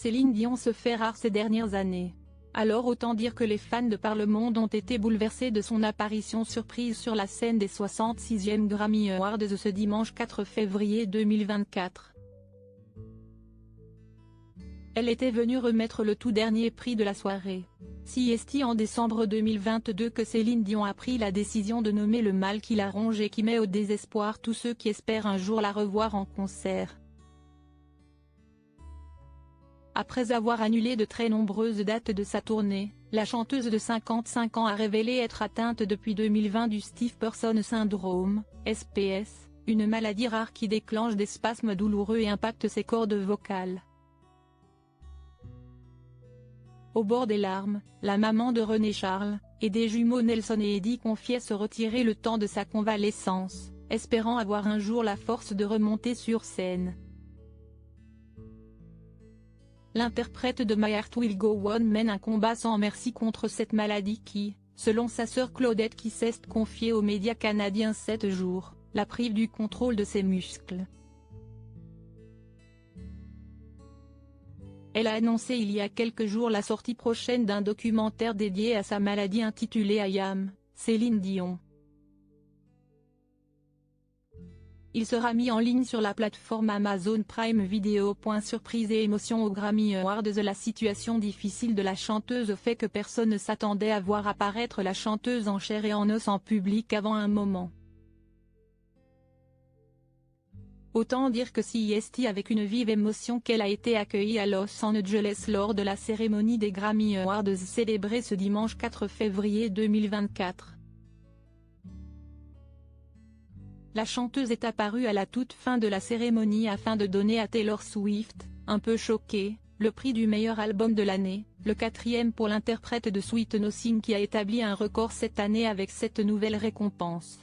Céline Dion se fait rare ces dernières années. Alors autant dire que les fans de par le monde ont été bouleversés de son apparition surprise sur la scène des 66e Grammy Awards ce dimanche 4 février 2024. Elle était venue remettre le tout dernier prix de la soirée. C'est en décembre 2022 que Céline Dion a pris la décision de nommer le mal qui la ronge et qui met au désespoir tous ceux qui espèrent un jour la revoir en concert. Après avoir annulé de très nombreuses dates de sa tournée, la chanteuse de 55 ans a révélé être atteinte depuis 2020 du Stiff Person Syndrome, SPS, une maladie rare qui déclenche des spasmes douloureux et impacte ses cordes vocales. Au bord des larmes, la maman de René Charles, et des jumeaux Nelson et Eddie confiait se retirer le temps de sa convalescence, espérant avoir un jour la force de remonter sur scène. L'interprète de My Heart Will Go On mène un combat sans merci contre cette maladie qui, selon sa sœur Claudette qui s'est confiée aux médias canadiens 7 jours, la prive du contrôle de ses muscles. Elle a annoncé il y a quelques jours la sortie prochaine d'un documentaire dédié à sa maladie intitulé I Am, Céline Dion. Il sera mis en ligne sur la plateforme Amazon Prime Video. Surprise et émotion aux Grammy Awards. La situation difficile de la chanteuse fait que personne ne s'attendait à voir apparaître la chanteuse en chair et en os en public avant un moment. Autant dire que c'est avec une vive émotion qu'elle a été accueillie à Los Angeles lors de la cérémonie des Grammy Awards célébrée ce dimanche 4 février 2024. La chanteuse est apparue à la toute fin de la cérémonie afin de donner à Taylor Swift, un peu choquée, le prix du meilleur album de l'année, le 4e pour l'interprète de Sweet Nothing qui a établi un record cette année avec cette nouvelle récompense.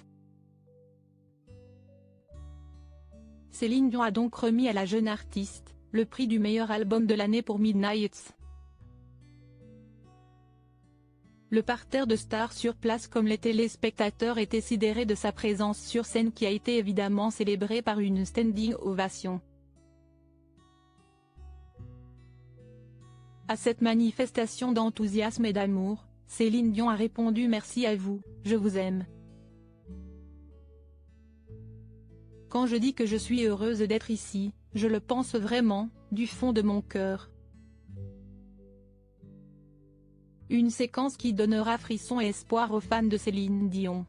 Céline Dion a donc remis à la jeune artiste, le prix du meilleur album de l'année pour Midnights. Le parterre de stars sur place comme les téléspectateurs était sidéré de sa présence sur scène qui a été évidemment célébrée par une standing ovation. À cette manifestation d'enthousiasme et d'amour, Céline Dion a répondu « Merci à vous, je vous aime. Quand je dis que je suis heureuse d'être ici, je le pense vraiment, du fond de mon cœur. » Une séquence qui donnera frisson et espoir aux fans de Céline Dion.